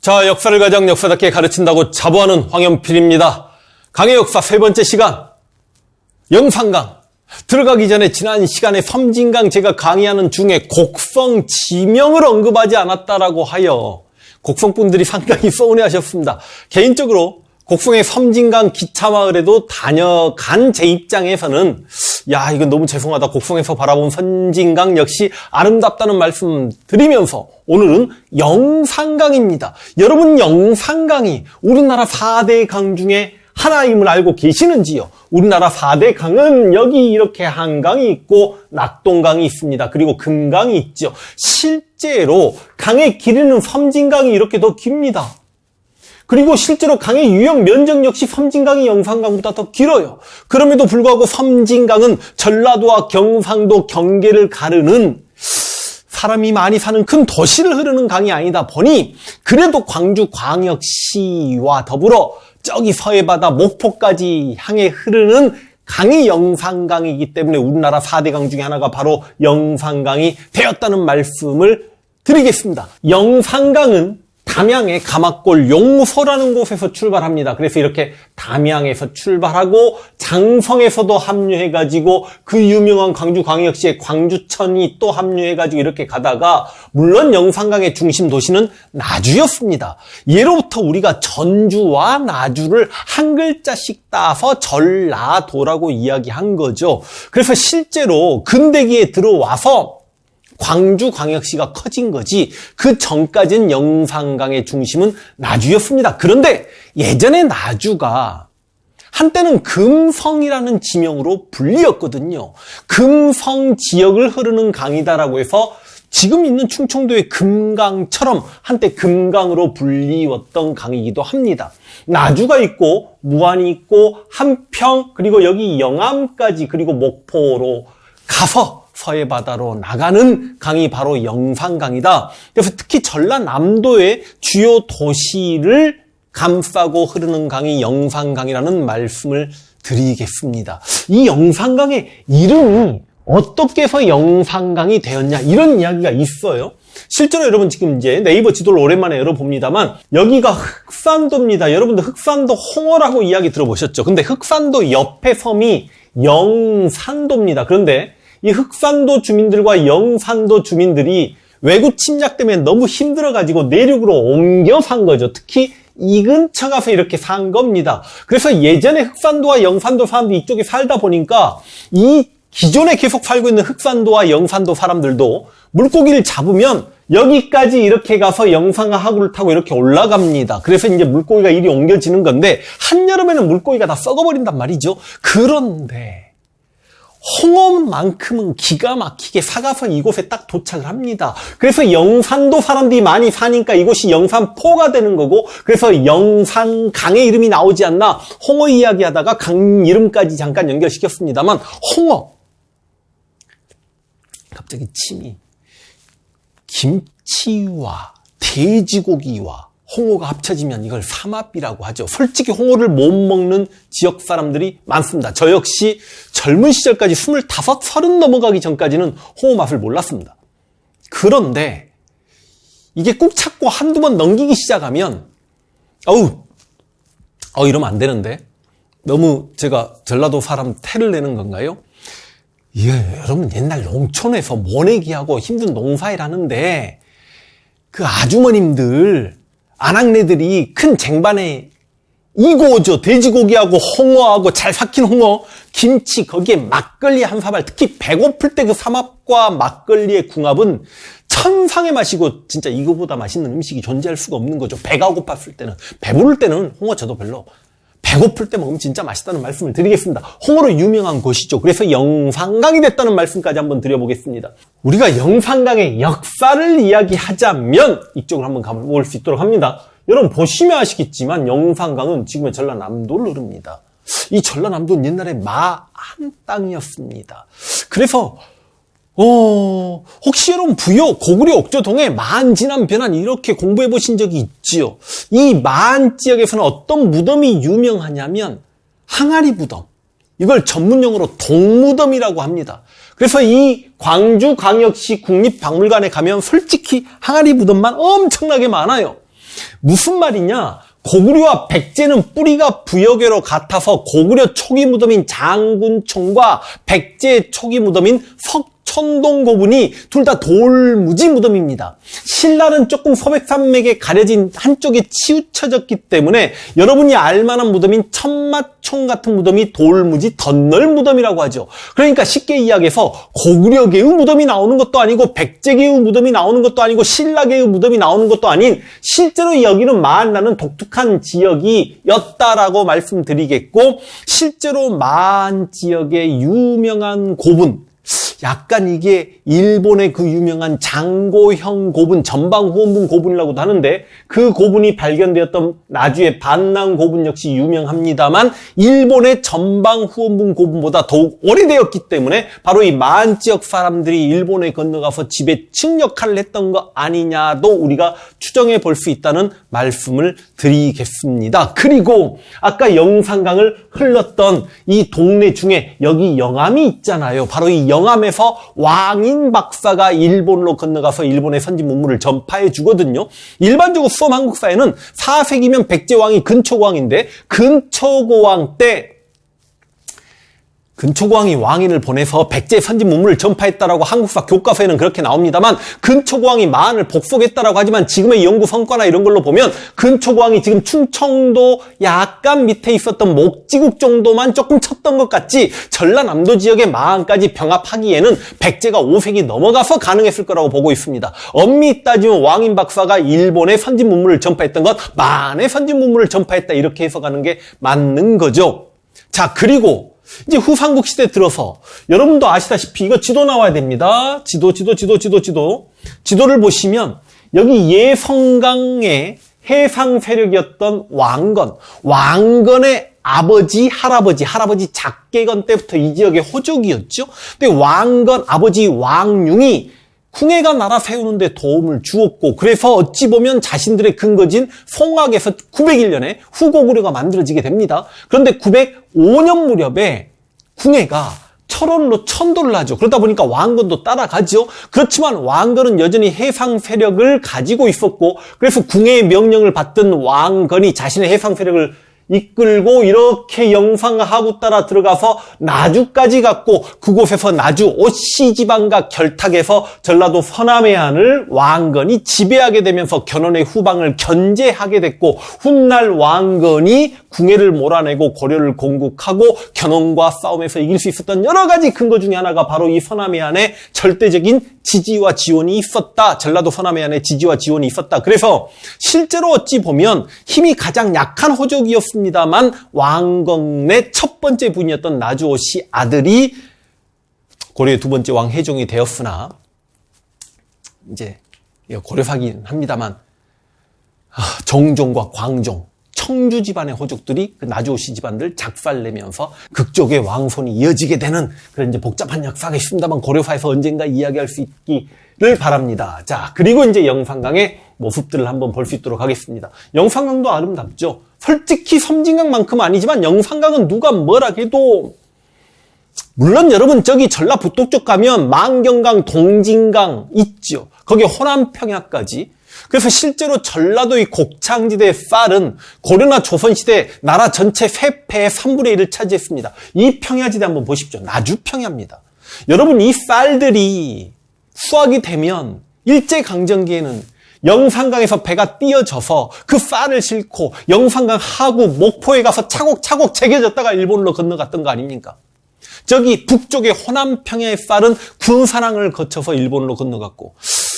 자, 역사를 가장 역사답게 가르친다고 자부하는 황연필입니다. 강의 역사 세 번째 시간, 영산강. 들어가기 전에 지난 시간에 섬진강 제가 강의하는 중에 곡성 지명을 언급하지 않았다라고 하여 곡성분들이 상당히 서운해하셨습니다. 개인적으로 곡성의 섬진강 기차마을에도 다녀간 제 입장에서는 이건 너무 죄송하다. 곡성에서 바라본 섬진강 역시 아름답다는 말씀 드리면서 오늘은 영산강입니다. 여러분, 영산강이 우리나라 4대 강 중에 하나임을 알고 계시는지요? 우리나라 4대 강은 여기 이렇게 한강이 있고 낙동강이 있습니다. 그리고 금강이 있죠. 실제로 강의 길이는 섬진강이 이렇게 더 깁니다. 그리고 실제로 강의 유역 면적 역시 섬진강이 영산강보다 더 길어요. 그럼에도 불구하고 섬진강은 전라도와 경상도 경계를 가르는 사람이 많이 사는 큰 도시를 흐르는 강이 아니다 보니 그래도 광주광역시와 더불어 저기 서해바다 목포까지 향해 흐르는 강이 영산강이기 때문에 우리나라 4대 강 중에 하나가 바로 영산강이 되었다는 말씀을 드리겠습니다. 영산강은 담양의 가마골 용소라는 곳에서 출발합니다. 그래서 이렇게 담양에서 출발하고 장성에서도 합류해가지고 그 유명한 광주광역시의 광주천이 또 합류해가지고 이렇게 가다가 물론 영산강의 중심 도시는 나주였습니다. 예로부터 우리가 전주와 나주를 한 글자씩 따서 전라도라고 이야기한 거죠. 그래서 실제로 근대기에 들어와서 광주광역시가 커진 거지 그 전까지는 영산강의 중심은 나주였습니다. 그런데 예전에 나주가 한때는 금성이라는 지명으로 불리었거든요. 금성 지역을 흐르는 강이다라고 해서 지금 있는 충청도의 금강처럼 한때 금강으로 불리웠던 강이기도 합니다. 나주가 있고 무안이 있고 한평 그리고 여기 영암까지 그리고 목포로 가서 서해바다로 나가는 강이 바로 영산강이다. 그래서 특히 전라남도의 주요 도시를 감싸고 흐르는 강이 영산강이라는 말씀을 드리겠습니다. 이 영산강의 이름이 어떻게 해서 영산강이 되었냐 이런 이야기가 있어요. 실제로 여러분 지금 이제 네이버 지도를 오랜만에 열어봅니다만 여기가 흑산도입니다. 여러분들 흑산도 홍어라고 이야기 들어보셨죠? 근데 흑산도 옆에 섬이 영산도입니다. 그런데 이 흑산도 주민들과 영산도 주민들이 외국 침략 때문에 너무 힘들어가지고 내륙으로 옮겨 산 거죠. 특히 이 근처 가서 이렇게 산 겁니다. 그래서 예전에 흑산도와 영산도 사람들이 이쪽에 살다 보니까 이 기존에 계속 살고 있는 흑산도와 영산도 사람들도 물고기를 잡으면 여기까지 이렇게 가서 영산하구를 타고 이렇게 올라갑니다. 그래서 이제 물고기가 이리 옮겨지는 건데 한여름에는 물고기가 다 썩어버린단 말이죠. 그런데 홍어만큼은 기가 막히게 사가서 이곳에 딱 도착을 합니다. 그래서 영산도 사람들이 많이 사니까 이곳이 영산포가 되는 거고 그래서 영산강의 이름이 나오지 않나 홍어 이야기하다가 강 이름까지 잠깐 연결시켰습니다만 홍어 갑자기 침이 김치와 돼지고기와 홍어가 합쳐지면 이걸 삼합이라고 하죠. 솔직히 홍어를 못 먹는 지역 사람들이 많습니다. 저 역시 젊은 시절까지 25, 30 넘어가기 전까지는 홍어 맛을 몰랐습니다. 그런데 이게 꾹 찾고 한두 번 넘기기 시작하면 이러면 안 되는데 너무 제가 전라도 사람 태를 내는 건가요? 여러분 옛날 농촌에서 모내기하고 힘든 농사일 하는데 그 아주머님들 아낙네들이 큰 쟁반에 이거죠. 돼지고기하고 홍어하고 잘 삭힌 홍어, 김치, 거기에 막걸리 한 사발, 특히 배고플 때 그 삼합과 막걸리의 궁합은 천상의 맛이고 진짜 이거보다 맛있는 음식이 존재할 수가 없는 거죠. 배가 고팠을 때는. 배부를 때는 홍어 저도 별로. 배고플 때 먹으면 진짜 맛있다는 말씀을 드리겠습니다. 홍어로 유명한 곳이죠. 그래서 영산강이 됐다는 말씀까지 한번 드려보겠습니다. 우리가 영산강의 역사를 이야기하자면 이쪽으로 한번 가볼 수 있도록 합니다. 여러분 보시면 아시겠지만 영산강은 지금의 전라남도를 흐릅니다. 이 전라남도는 옛날에 마한 땅이었습니다. 그래서 혹시 여러분 부여, 고구려, 옥조동에 마한, 진안, 변안 이렇게 공부해 보신 적이 있지요? 이 마한 지역에서는 어떤 무덤이 유명하냐면 항아리 무덤. 이걸 전문용어로 동무덤이라고 합니다. 그래서 이 광주광역시 국립박물관에 가면 솔직히 항아리 무덤만 엄청나게 많아요. 무슨 말이냐? 고구려와 백제는 뿌리가 부여계로 같아서 고구려 초기 무덤인 장군총과 백제의 초기 무덤인 석천동 고분이 둘 다 돌무지 무덤입니다. 신라는 조금 소백산맥에 가려진 한쪽에 치우쳐졌기 때문에 여러분이 알만한 무덤인 천마총 같은 무덤이 돌무지 덧널 무덤이라고 하죠. 그러니까 쉽게 이야기해서 고구려계의 무덤이 나오는 것도 아니고 백제계의 무덤이 나오는 것도 아니고 신라계의 무덤이 나오는 것도 아닌 실제로 여기는 마한라는 독특한 지역이었다라고 말씀드리겠고, 실제로 마한 지역의 유명한 고분, 약간 이게 일본의 그 유명한 장고형 고분, 전방후원분 고분이라고도 하는데, 그 고분이 발견되었던 나주의 반낭 고분 역시 유명합니다만 일본의 전방후원분 고분보다 더욱 오래되었기 때문에 바로 이 마한 지역 사람들이 일본에 건너가서 지배층 역할을 했던 거 아니냐도 우리가 추정해 볼 수 있다는 말씀을 드리겠습니다. 그리고 아까 영산강을 흘렀던 이 동네 중에 여기 영암이 있잖아요. 바로 이 영암에서 왕인 박사가 일본으로 건너가서 일본의 선진 문물을 전파해 주거든요. 일반적으로 수험 한국사에는 4세기면 백제왕이 근초고왕인데, 근초고왕 때 근초고왕이 왕인을 보내서 백제 선진 문물을 전파했다라고 한국사 교과서에는 그렇게 나옵니다만, 근초고왕이 마한을 복속했다라고 하지만 지금의 연구 성과나 이런 걸로 보면 근초고왕이 지금 충청도 약간 밑에 있었던 목지국 정도만 조금 쳤던 것 같지, 전라남도 지역의 마한까지 병합하기에는 백제가 5세기 넘어가서 가능했을 거라고 보고 있습니다. 엄밀히 따지면 왕인 박사가 일본의 선진 문물을 전파했던 것, 마한의 선진 문물을 전파했다, 이렇게 해석하는 게 맞는 거죠. 자, 그리고 이제 후삼국 시대 들어서 여러분도 아시다시피 이거 지도 나와야 됩니다. 지도를 보시면 여기 예성강의 해상 세력이었던 왕건의 아버지, 할아버지 작계건 때부터 이 지역의 호족이었죠. 근데 왕건 아버지 왕융이 궁예가 나라 세우는데 도움을 주었고, 그래서 어찌 보면 자신들의 근거지인 송악에서 901년에 후고구려가 만들어지게 됩니다. 그런데 905년 무렵에 궁예가 철원으로 천도를 하죠. 그러다 보니까 왕건도 따라가죠. 그렇지만 왕건은 여전히 해상 세력을 가지고 있었고, 그래서 궁예의 명령을 받던 왕건이 자신의 해상 세력을 이끌고 이렇게 영상하고 따라 들어가서 나주까지 갔고, 그곳에서 나주 오씨 지방과 결탁해서 전라도 서남해안을 왕건이 지배하게 되면서 견훤의 후방을 견제하게 됐고, 훗날 왕건이 궁예를 몰아내고 고려를 공국하고 견훤과 싸움에서 이길 수 있었던 여러 가지 근거 중에 하나가 바로 이 서남해안에 절대적인 지지와 지원이 있었다. 전라도 서남해안에 지지와 지원이 있었다. 그래서 실제로 어찌 보면 힘이 가장 약한 호족이었습니다만 왕건의 첫 번째 부인이었던 나주오씨 아들이 고려의 두 번째 왕 해종이 되었으나, 이제 고려사긴 합니다만 정종과 광종, 청주 집안의 호족들이 그 나주오씨 집안들 작살내면서 극적의 왕손이 이어지게 되는 그런 이제 복잡한 역사가 있습니다만 고려사에서 언젠가 이야기할 수 있기를 바랍니다. 자, 그리고 이제 영산강의 모습들을 한번 볼 수 있도록 하겠습니다. 영산강도 아름답죠. 솔직히 섬진강만큼 아니지만 영산강은 누가 뭐라 해도, 물론 여러분 저기 전라북도 쪽 가면 만경강, 동진강 있죠. 거기 호남평야까지. 그래서 실제로 전라도의 곡창지대의 쌀은 고려나 조선시대 나라 전체 세패의 3분의 1을 차지했습니다. 이 평야지대 한번 보십시오. 나주평야입니다. 여러분 이 쌀들이 수확이 되면 일제강점기에는 영산강에서 배가 띄어져서 그 쌀을 싣고 영산강 하구 목포에 가서 차곡차곡 제겨졌다가 일본으로 건너갔던 거 아닙니까? 저기 북쪽의 호남평야의 쌀은 군사랑을 거쳐서 일본으로 건너갔고,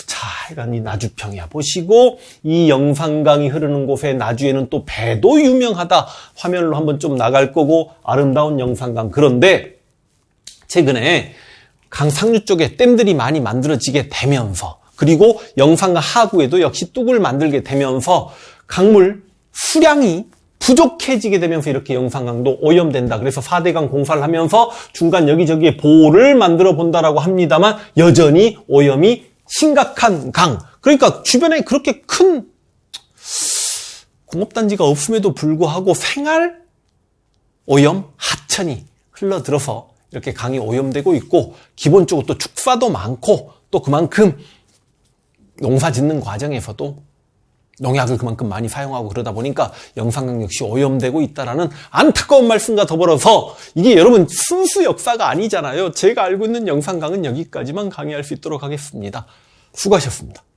자, 이런 이 나주평야 보시고, 이 영산강이 흐르는 곳에 나주에는 또 배도 유명하다. 화면으로 한번 좀 나갈 거고, 아름다운 영산강. 그런데 최근에 강 상류 쪽에 댐들이 많이 만들어지게 되면서, 그리고 영산강 하구에도 역시 뚝을 만들게 되면서 강물 수량이 부족해지게 되면서 이렇게 영산강도 오염된다. 그래서 4대강 공사를 하면서 중간 여기저기에 보호를 만들어 본다라고 합니다만 여전히 오염이 심각한 강. 그러니까 주변에 그렇게 큰 공업단지가 없음에도 불구하고 생활 오염 하천이 흘러들어서 이렇게 강이 오염되고 있고, 기본적으로 또 축사도 많고, 또 그만큼 농사 짓는 과정에서도 농약을 그만큼 많이 사용하고 그러다 보니까 영상강 역시 오염되고 있다라는 안타까운 말씀과 더불어서 이게 여러분 순수 역사가 아니잖아요. 제가 알고 있는 영상강은 여기까지만 강의할 수 있도록 하겠습니다. 수고하셨습니다.